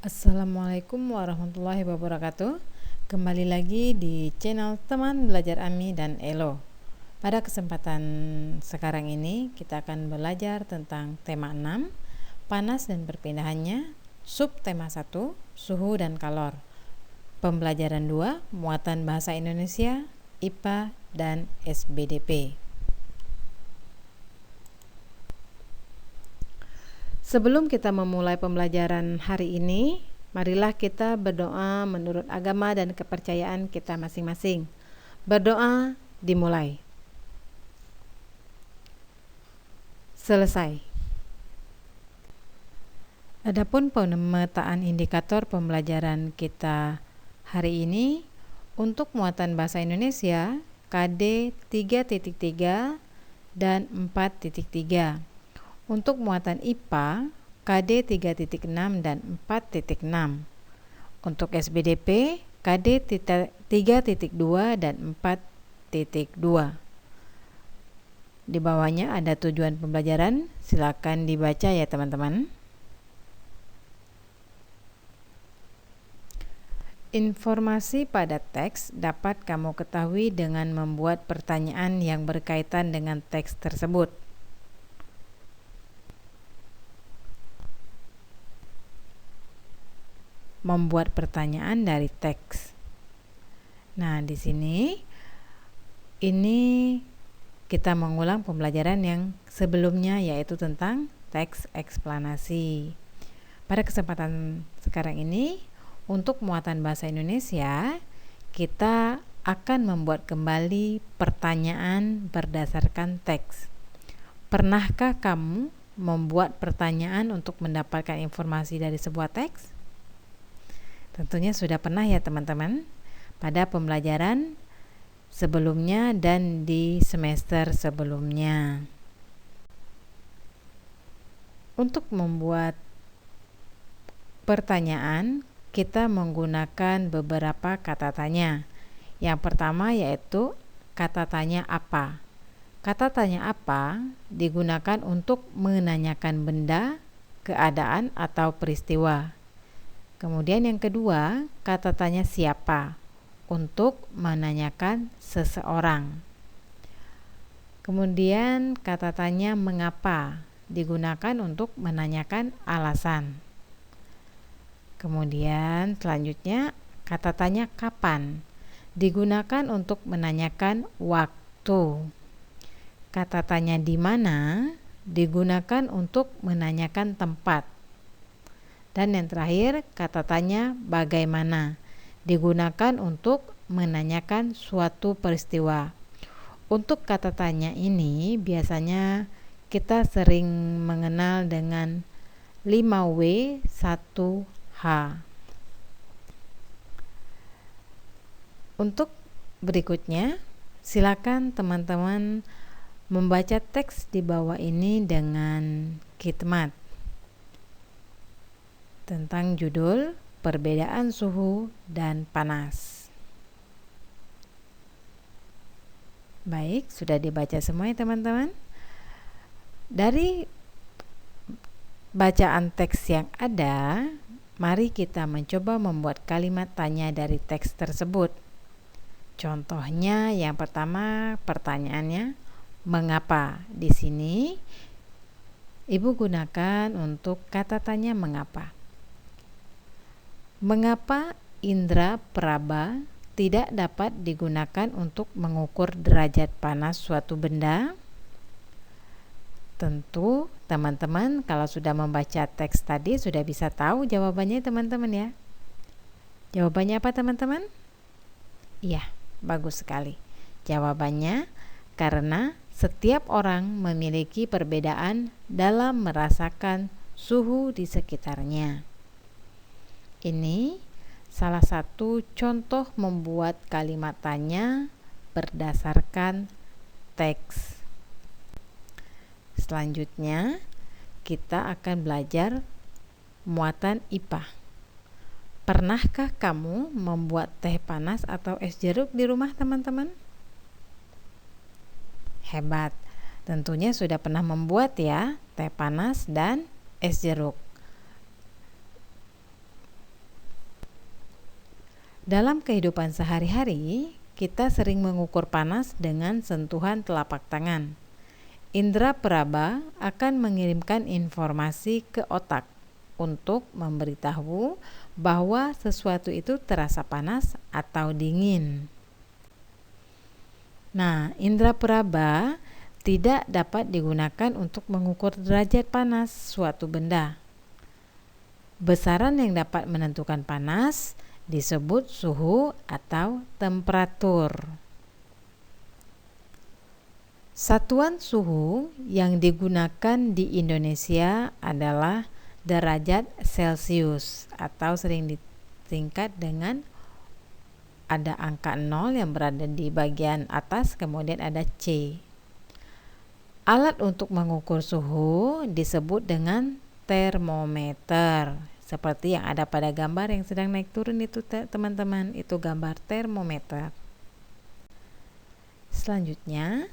Assalamualaikum warahmatullahi wabarakatuh. Kembali lagi di channel teman belajar Ami dan Elo. Pada kesempatan sekarang ini kita akan belajar tentang tema 6, panas dan perpindahannya, sub tema 1, suhu dan kalor. Pembelajaran 2, muatan bahasa Indonesia, IPA dan SBDP. Sebelum kita memulai pembelajaran hari ini, marilah kita berdoa menurut agama dan kepercayaan kita masing-masing. Berdoa dimulai. Selesai. Adapun pemetaan indikator pembelajaran kita hari ini, untuk muatan bahasa Indonesia KD 3.3 dan 4.3. Untuk muatan IPA KD 3.6 dan 4.6. Untuk SBDP KD 3.2 dan 4.2. Di bawahnya ada tujuan pembelajaran, silakan dibaca ya teman-teman. Informasi pada teks dapat kamu ketahui dengan membuat pertanyaan yang berkaitan dengan teks tersebut. Membuat pertanyaan dari teks. Nah, di sini ini kita mengulang pembelajaran yang sebelumnya, yaitu tentang teks eksplanasi. Pada kesempatan sekarang ini, untuk muatan bahasa Indonesia, kita akan membuat kembali pertanyaan berdasarkan teks. Pernahkah kamu membuat pertanyaan untuk mendapatkan informasi dari sebuah teks? Tentunya sudah pernah ya teman-teman, pada pembelajaran sebelumnya dan di semester sebelumnya. Untuk membuat pertanyaan, kita menggunakan beberapa kata tanya. Yang pertama yaitu kata tanya apa. Kata tanya apa digunakan untuk menanyakan benda, keadaan, atau peristiwa. Kemudian yang kedua, kata tanya siapa, untuk menanyakan seseorang. Kemudian kata tanya mengapa digunakan untuk menanyakan alasan. Kemudian selanjutnya kata tanya kapan digunakan untuk menanyakan waktu. Kata tanya di mana digunakan untuk menanyakan tempat. Dan yang terakhir, kata tanya bagaimana digunakan untuk menanyakan suatu peristiwa. Untuk kata tanya ini biasanya kita sering mengenal dengan 5W 1H. Untuk berikutnya, silakan teman-teman membaca teks di bawah ini dengan khidmat tentang judul perbedaan suhu dan panas. Baik, sudah dibaca semua ya teman-teman. Dari bacaan teks yang ada, mari kita mencoba membuat kalimat tanya dari teks tersebut. Contohnya yang pertama, pertanyaannya mengapa. Di sini Ibu gunakan untuk kata tanya mengapa. Mengapa indera peraba tidak dapat digunakan untuk mengukur derajat panas suatu benda? Tentu teman-teman kalau sudah membaca teks tadi sudah bisa tahu jawabannya teman-teman ya. Jawabannya apa teman-teman? Iya, bagus sekali. Jawabannya karena setiap orang memiliki perbedaan dalam merasakan suhu di sekitarnya. Ini salah satu contoh membuat kalimat tanya berdasarkan teks. Selanjutnya, kita akan belajar muatan IPA. Pernahkah kamu membuat teh panas atau es jeruk di rumah teman-teman? Hebat, tentunya sudah pernah membuat ya teh panas dan es jeruk. Dalam kehidupan sehari-hari, kita sering mengukur panas dengan sentuhan telapak tangan. Indra peraba akan mengirimkan informasi ke otak untuk memberitahu bahwa sesuatu itu terasa panas atau dingin. Nah, indra peraba tidak dapat digunakan untuk mengukur derajat panas suatu benda. Besaran yang dapat menentukan panas disebut suhu atau temperatur. Satuan suhu yang digunakan di Indonesia adalah derajat Celcius atau sering disingkat dengan ada angka 0 yang berada di bagian atas, kemudian ada C. Alat untuk mengukur suhu disebut dengan termometer. Seperti yang ada pada gambar yang sedang naik turun itu teman-teman, itu gambar termometer. Selanjutnya,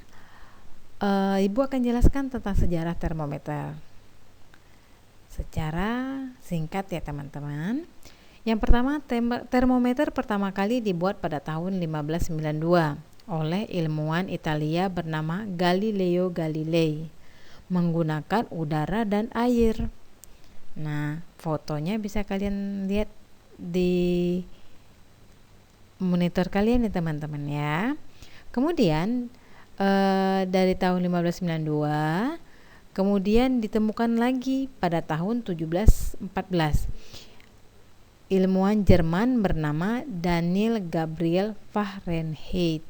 Ibu akan jelaskan tentang sejarah termometer secara singkat ya teman-teman. Yang pertama, termometer pertama kali dibuat pada tahun 1592 oleh ilmuwan Italia bernama Galileo Galilei menggunakan udara dan air. Nah, fotonya bisa kalian lihat di monitor kalian ya teman-teman ya. Kemudian dari tahun 1592 kemudian ditemukan lagi pada tahun 1714 ilmuwan Jerman bernama Daniel Gabriel Fahrenheit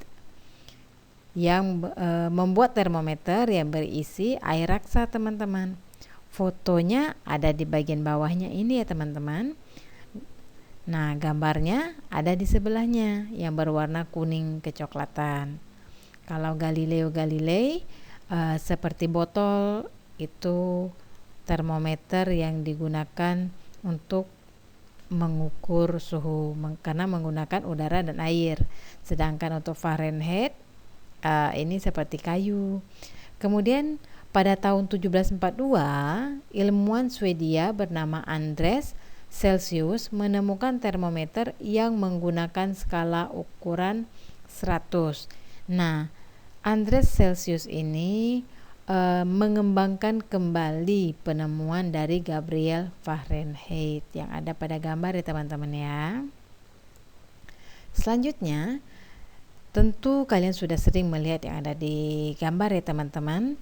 yang membuat termometer yang berisi air raksa teman-teman. Fotonya ada di bagian bawahnya ini ya teman-teman. Nah, gambarnya ada di sebelahnya yang berwarna kuning kecoklatan. Kalau Galileo Galilei seperti botol, itu termometer yang digunakan untuk mengukur suhu karena menggunakan udara dan air. Sedangkan untuk Fahrenheit ini seperti kayu. Kemudian pada tahun 1742 ilmuwan Swedia bernama Andreas Celsius menemukan termometer yang menggunakan skala ukuran 100. Nah, Andreas Celsius ini mengembangkan kembali penemuan dari Gabriel Fahrenheit yang ada pada gambar ya teman-teman ya. Selanjutnya, tentu kalian sudah sering melihat yang ada di gambar ya teman-teman.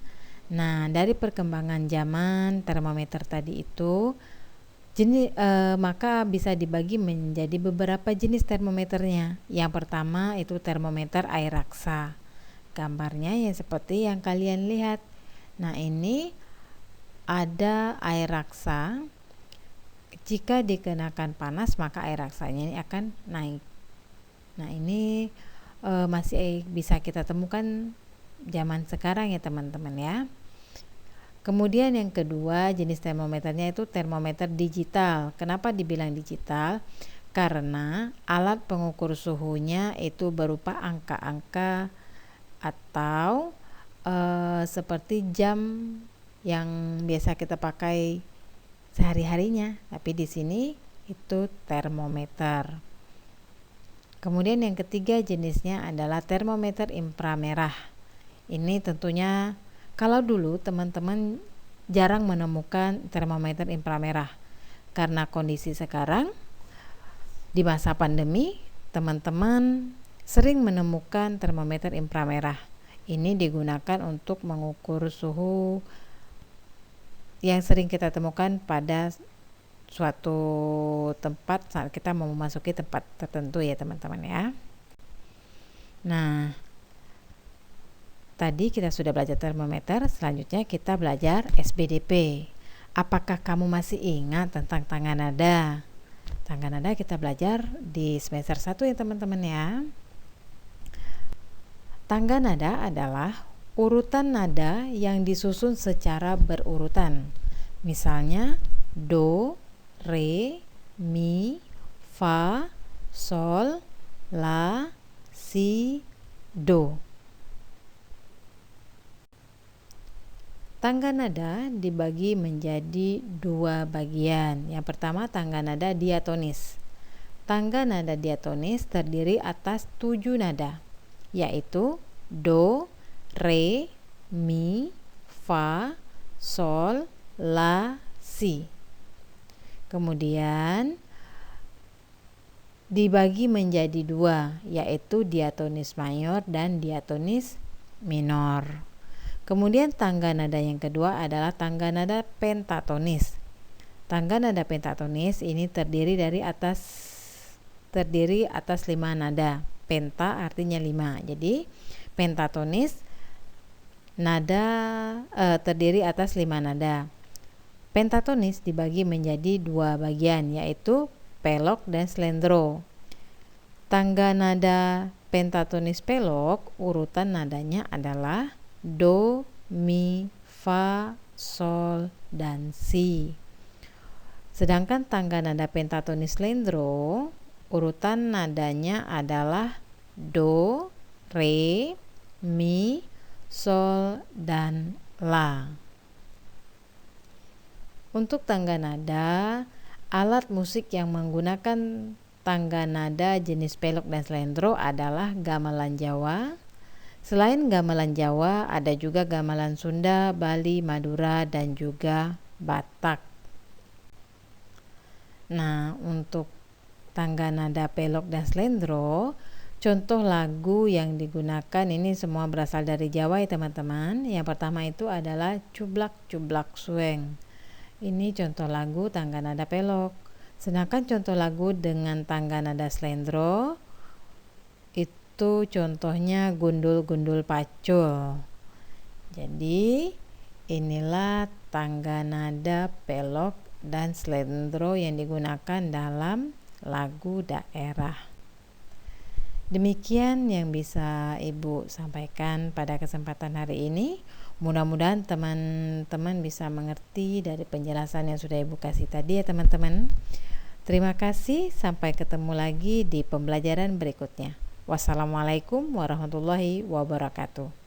Nah, dari perkembangan zaman termometer tadi itu maka bisa dibagi menjadi beberapa jenis termometernya. Yang pertama itu termometer air raksa. Gambarnya ya seperti yang kalian lihat. Nah, ini ada air raksa. Jika dikenakan panas maka air raksanya ini akan naik. Nah, ini masih bisa kita temukan zaman sekarang ya teman-teman ya. Kemudian yang kedua jenis termometernya itu termometer digital. Kenapa dibilang digital? Karena alat pengukur suhunya itu berupa angka-angka atau seperti jam yang biasa kita pakai sehari-harinya. Tapi di sini itu termometer. Kemudian yang ketiga jenisnya adalah termometer inframerah. Ini tentunya kalau dulu teman-teman jarang menemukan termometer inframerah karena kondisi sekarang di masa pandemi teman-teman sering menemukan termometer inframerah. Ini digunakan untuk mengukur suhu yang sering kita temukan pada suatu tempat saat kita mau memasuki tempat tertentu ya teman-teman ya. Nah, tadi kita sudah belajar termometer, selanjutnya kita belajar SBDP. Apakah kamu masih ingat tentang tangga nada? Tangga nada kita belajar di semester 1 ya teman-teman ya. Tangga nada adalah urutan nada yang disusun secara berurutan. Misalnya do, re, mi, fa, sol, la, si, do. Tangga nada dibagi menjadi dua bagian. Yang pertama tangga nada diatonis. tangga nada diatonis terdiri atas 7 nada, yaitu do, re, mi, fa, sol, la, si. Kemudian dibagi menjadi 2, yaitu diatonis mayor dan diatonis minor. Kemudian tangga nada yang kedua adalah tangga nada pentatonis. Tangga nada pentatonis ini terdiri atas 5 nada. Penta artinya 5. Jadi pentatonis terdiri atas 5 nada. Pentatonis dibagi menjadi 2 bagian, yaitu pelok dan slendro. Tangga nada pentatonis pelok urutan nadanya adalah do, mi, fa, sol, dan si. Sedangkan tangga nada pentatonis slendro urutan nadanya adalah do, re, mi, sol, dan la. Untuk tangga nada, alat musik yang menggunakan tangga nada jenis pelok dan slendro adalah gamelan Jawa. Selain gamelan Jawa, ada juga gamelan Sunda, Bali, Madura, dan juga Batak. Nah, untuk tangga nada pelok dan slendro, contoh lagu yang digunakan ini semua berasal dari Jawa ya teman-teman. Yang pertama itu adalah Cublak Cublak Sueng. Ini contoh lagu tangga nada pelok. Sedangkan contoh lagu dengan tangga nada slendro itu contohnya Gundul Gundul Pacul. Jadi inilah tangga nada pelok dan slendro yang digunakan dalam lagu daerah. Demikian yang bisa Ibu sampaikan pada kesempatan hari ini. Mudah-mudahan teman-teman bisa mengerti dari penjelasan yang sudah Ibu kasih tadi ya teman-teman. Terima kasih, sampai ketemu lagi di pembelajaran berikutnya. Wassalamualaikum warahmatullahi wabarakatuh.